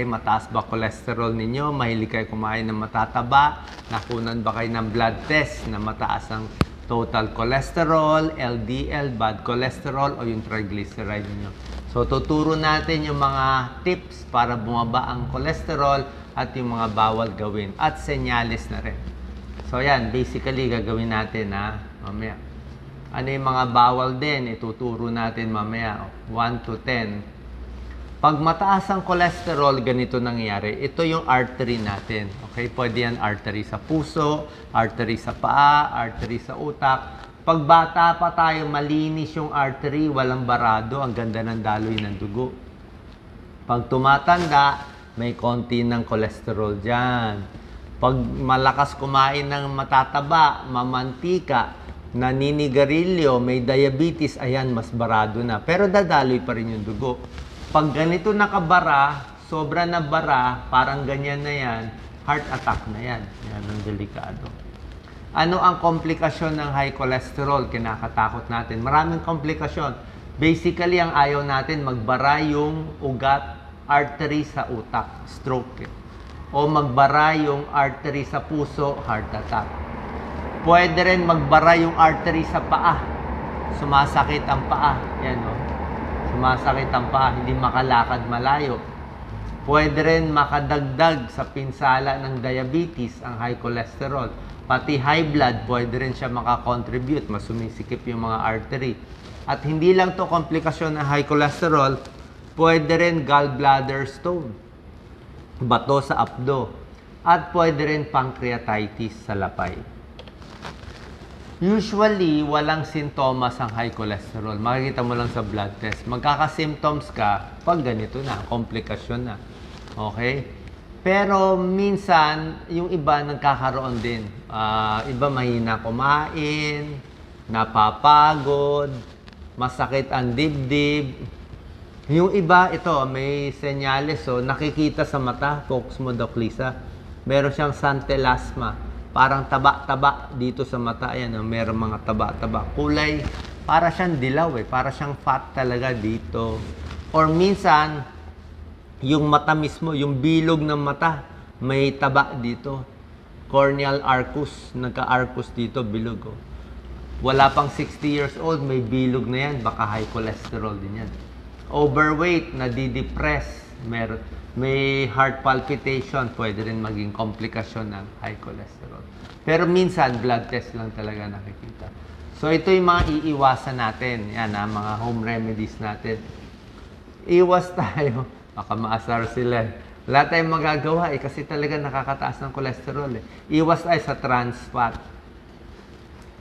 Mataas ba cholesterol ninyo? Mahilig kayo kumain ng matataba? Nakunan ba kayo ng blood test na mataas ang total cholesterol, LDL, bad cholesterol, o yung triglyceride ninyo? So, tuturo natin yung mga tips para bumaba ang cholesterol at yung mga bawal gawin. At senyales na rin. So, yan. Basically, gagawin natin mamaya. Ano yung mga bawal din? Ituturo natin mamaya. 1 to 10. Pag mataas ang cholesterol, ganito nangyayari. Ito yung artery natin. Okay? Pwede yan artery sa puso, artery sa paa, artery sa utak. Pag bata pa tayo, malinis yung artery, walang barado, ang ganda ng daloy ng dugo. Pag tumatanda, may konti ng cholesterol dyan. Pag malakas kumain ng matataba, mamantika, naninigarilyo, may diabetes, ayan, mas barado na. Pero dadaloy pa rin yung dugo. Pag ganito nakabara, sobra na bara, parang ganyan na yan, heart attack na yan. Yan ang delikado. Ano ang komplikasyon ng high cholesterol? Kinakatakot natin. Maraming komplikasyon. Basically, ang ayaw natin, magbara yung ugat, artery sa utak, stroke. O magbara yung artery sa puso, heart attack. Pwede rin magbara yung artery sa paa. Sumasakit ang paa. Yan o. Sumasakit ang paa, hindi makalakad malayo. Pwede rin makadagdag sa pinsala ng diabetes ang high cholesterol. Pati high blood, pwede rin siya makakontribute, mas sumisikip yung mga artery. At hindi lang to komplikasyon ng high cholesterol, pwede rin gallbladder stone, bato sa apdo. At pwede rin pancreatitis sa lapay. Usually, walang sintomas ang high cholesterol. Makikita mo lang sa blood test. Magkaka-symptoms ka pag ganito na, komplikasyon na. Okay? Pero minsan, yung iba nagkakaroon din. Iba mahina kumain, napapagod, masakit ang dibdib. Yung iba, ito, may senyales. So, nakikita sa mata, focus mo, Doc Lisa. Meron siyang santelasma. Parang taba-taba dito sa mata. Ayan, meron mga taba-taba. Kulay, para siyang dilaw para siyang fat talaga dito. Or minsan, yung mata mismo, yung bilog ng mata, may taba dito. Corneal arcus, nagka-arcus dito, bilog. Wala pang 60 years old, may bilog na yan, baka high cholesterol din yan. Overweight, nadidepress, may heart palpitation, pwede rin maging komplikasyon ng high cholesterol. Pero minsan, blood test lang talaga nakikita. So, ito yung mga iiwasan natin. Yan mga home remedies natin. Iwas tayo. Baka maasar sila. Wala tayong magagawa kasi talaga nakakataas ng cholesterol Iwas tayo sa trans fat.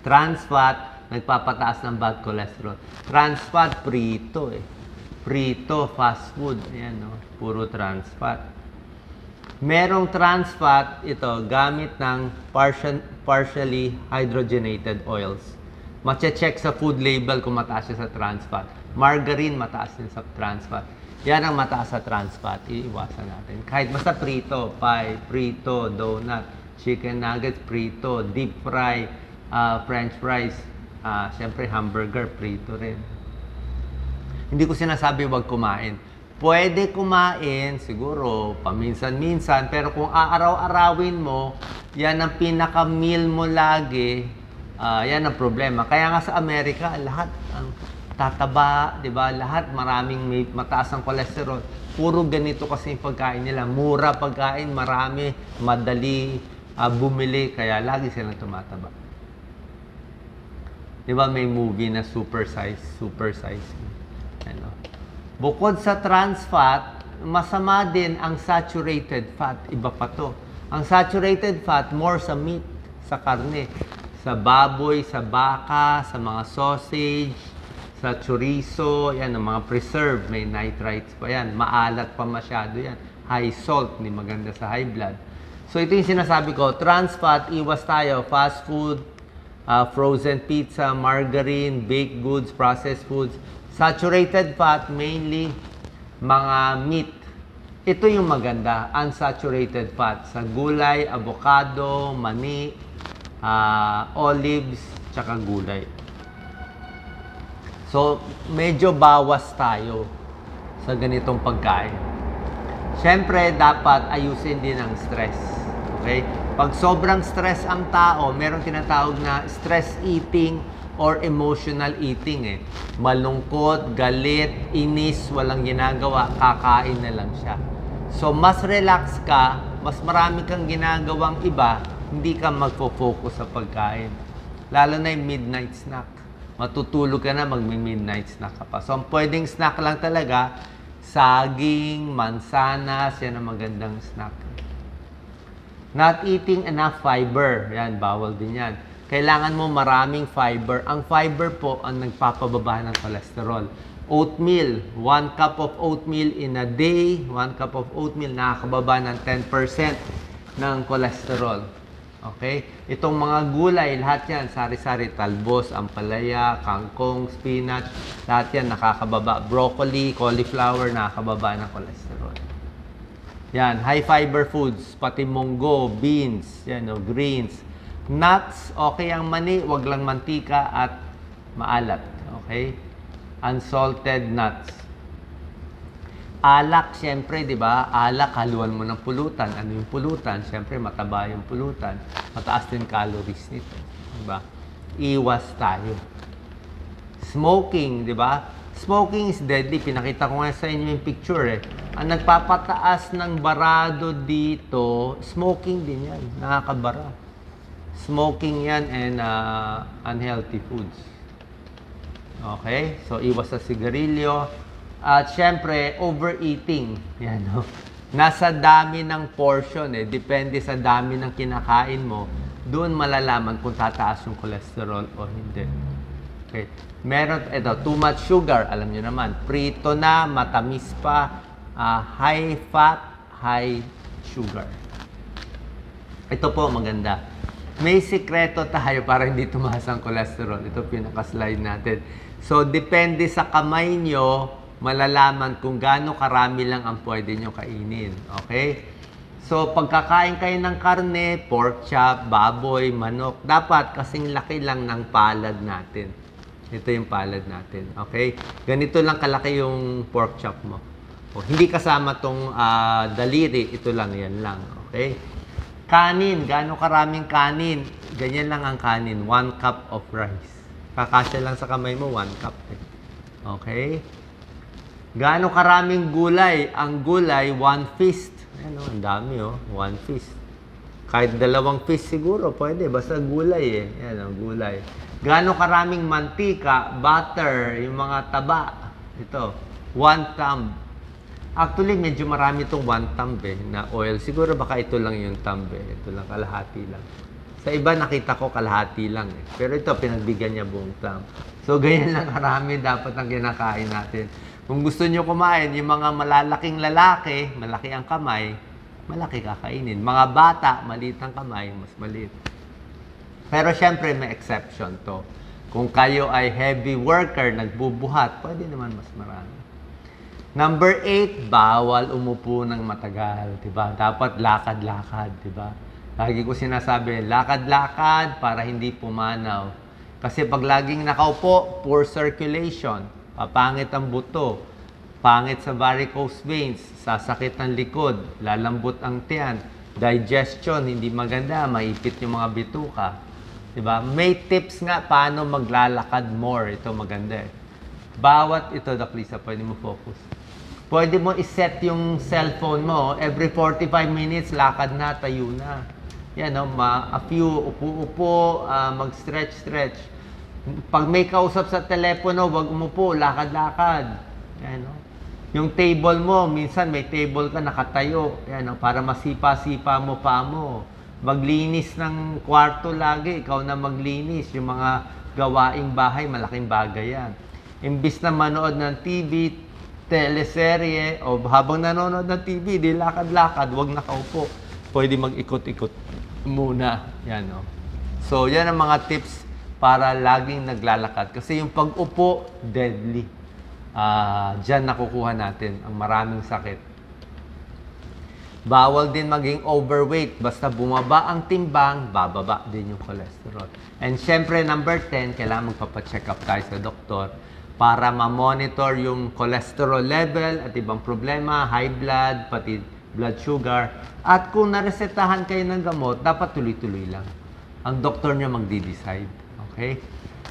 Trans fat, nagpapataas ng bad cholesterol. Trans fat, prito Prito, fast food. Ayan, puro trans fat. Merong trans fat, ito, gamit ng partially hydrogenated oils. Mache-check sa food label kung mataas siya sa trans fat. Margarine, mataas din sa trans fat. Yan ang mataas sa trans fat. Iiwasan natin. Kahit basta prito, pie, prito, donut, chicken nuggets, prito, deep fry, french fries, syempre hamburger, prito rin. Hindi ko sinasabi wag kumain. Pwede kumain, siguro, paminsan-minsan, pero kung aaraw-arawin mo, yan ang pinaka-meal mo lagi, yan ang problema. Kaya nga sa Amerika, lahat ang tataba, di ba? Lahat maraming may mataas ang cholesterol. Puro ganito kasi yung pagkain nila. Mura pagkain, marami, madali bumili, kaya lagi silang tumataba. Di ba may movie na super size. Bukod sa trans fat, masama din ang saturated fat. Iba pa to. Ang saturated fat, more sa meat, sa karne. Sa baboy, sa baka, sa mga sausage, sa chorizo, yan, ang mga preserved, may nitrites pa yan. Maalat pa masyado yan. High salt, hindi maganda sa high blood. So ito yung sinasabi ko, trans fat, iwas tayo. Fast food, frozen pizza, margarine, baked goods, processed foods. Saturated fat, mainly mga meat. Ito yung maganda, unsaturated fat. Sa gulay, avocado, mani, olives, tsaka gulay. So, medyo bawas tayo sa ganitong pagkain. Siyempre, dapat ayusin din ang stress. Okay? Pag sobrang stress ang tao, meron tinatawag na stress eating or emotional eating. Malungkot, galit, inis, walang ginagawa, kakain na lang siya. So, mas relax ka, mas marami kang ginagawang iba, hindi ka magfo-focus sa pagkain. Lalo na yung midnight snack. Matutulog ka na, magmi-midnight snack ka pa. So, ang pwedeng snack lang talaga, saging, mansanas, yan ang magandang snack. Not eating enough fiber. Yan, bawal din yan. Kailangan mo maraming fiber. Ang fiber po ang nagpapababa ng cholesterol. Oatmeal, 1 cup of oatmeal in a day, 1 cup of oatmeal, nakakababa ng 10% ng cholesterol. Okay? Itong mga gulay, lahat yan, sari-sari, talbos, ampalaya, kangkong, spinach, lahat yan nakakababa. Broccoli, cauliflower, nakakababa ng cholesterol. Yan, high fiber foods, pati munggo, beans, yan, no, greens. Nuts, okay ang mani, wag lang mantika at maalat. Okay? Unsalted nuts. Alak, siyempre, di ba? Alak, haluan mo ng pulutan. Ano yung pulutan? Siyempre, mataba yung pulutan. Mataas din calories nito. Di ba? Iwas tayo. Smoking, di ba? Smoking is deadly. Pinakita ko nga sa inyo yung picture Ang nagpapataas ng barado dito, smoking din yan. Nakakabara. Smoking yan and unhealthy foods. Okay? So, iwas sa sigarilyo. At syempre, overeating. Yan, no? Nasa dami ng portion Depende sa dami ng kinakain mo. Doon malalaman kung tataas yung cholesterol o hindi. Okay. Meron, ito, too much sugar. Alam nyo naman, prito na, matamis pa, high fat, high sugar. Ito po, maganda. May sikreto tayo para hindi tumaas ang cholesterol. Ito pinaka-slide natin. So, depende sa kamay nyo, malalaman kung gaano karami lang ang pwede nyo kainin. Okay? So, pagkakain kayo ng karne, pork chop, baboy, manok, dapat kasing laki lang ng palad natin. Ito yung palad natin. Okay? Ganito lang kalaki yung pork chop mo. O, hindi kasama tong daliri. Ito lang, yan lang. Okay? Kanin, gaano karaming kanin? Ganyan lang ang kanin, 1 cup of rice. Kakasya lang sa kamay mo, 1 cup. Okay? Gaano karaming gulay? Ang gulay, 1 fist. Ano, ang dami 1 fist. Kahit 2 fist siguro, pwede. Basta gulay Yan, gulay. Gaano karaming mantika, butter, yung mga taba. Ito, 1 thumb. Actually, medyo marami itong 1 thumb na oil. Siguro baka ito lang yung thumb Ito lang, kalahati lang. Sa iba, nakita ko kalahati lang Pero ito, pinagbigyan niya buong thumb. So, ganyan lang karami dapat ang kinakain natin. Kung gusto nyo kumain, yung mga malalaking lalaki, malaki ang kamay, malaki kakainin. Mga bata, maliit ang kamay, mas maliit. Pero syempre, may exception to. Kung kayo ay heavy worker, nagbubuhat, pwede naman mas marami. Number 8, bawal umupo ng matagal, 'di ba? Dapat lakad-lakad, 'di ba? Lagi ko sinasabi, lakad-lakad para hindi pumanaw. Kasi pag laging nakaupo, poor circulation, papangit ang buto, pangit sa varicose veins, sasakit ang likod, lalambot ang tiyan, digestion, hindi maganda, maipit yung mga bituka. 'Di ba? May tips nga paano maglalakad more. Ito maganda Bawat ito, Doc Lisa, pwede mo focus. Pwede mo iset yung cellphone mo. Every 45 minutes, lakad na, tayo na. Yan, a few, upo-upo, mag-stretch-stretch. Pag may kausap sa telepono, wag umupo, lakad-lakad. Yan, Yung table mo, minsan may table ka nakatayo. Yan, para masipa-sipa mo pa mo. Maglinis ng kwarto lagi, ikaw na maglinis. Yung mga gawaing bahay, malaking bagay yan. Imbis na manood ng TV, teleserye, o habang nanonood ng TV, di lakad-lakad, wag nakaupo. Pwede mag-ikot-ikot muna. Yan, So, yan ang mga tips para laging naglalakad. Kasi yung pag-upo, deadly. Diyan nakukuha natin ang maraming sakit. Bawal din maging overweight. Basta bumaba ang timbang, bababa din yung cholesterol. And syempre, number 10, kailangan magpapacheck up tayo sa doktor para ma-monitor yung cholesterol level at ibang problema, high blood, pati blood sugar. At kung naresetahan kayo ng gamot, dapat tuloy-tuloy lang. Ang doktor nyo magdi-decide. Okay?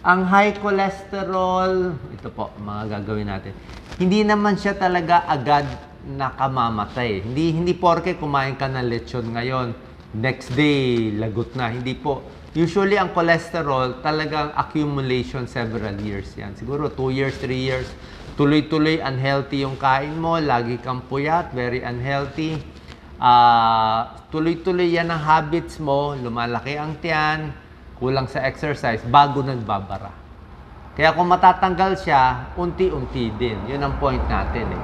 Ang high cholesterol, ito po, mga gagawin natin. Hindi naman siya talaga agad nakamamatay. Hindi porke kumain ka ng lechon ngayon, next day, lagot na. Hindi po. Usually, ang cholesterol, talagang accumulation several years yan. Siguro 2 years, 3 years. Tuloy-tuloy, unhealthy yung kain mo. Lagi kang puyat, very unhealthy. Tuloy-tuloy yan ang habits mo. Lumalaki ang tiyan, kulang sa exercise, bago nagbabara. Kaya kung matatanggal siya, unti-unti din. Yun ang point natin eh.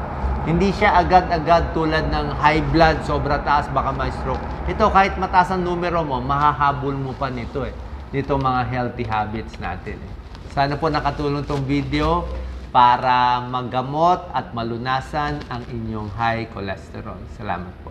Hindi siya agad-agad tulad ng high blood, sobra taas, baka may stroke. Ito, kahit mataas ang numero mo, mahahabol mo pa nito eh. Dito mga healthy habits natin eh. Sana po nakatulong tong video para magamot at malunasan ang inyong high cholesterol. Salamat po.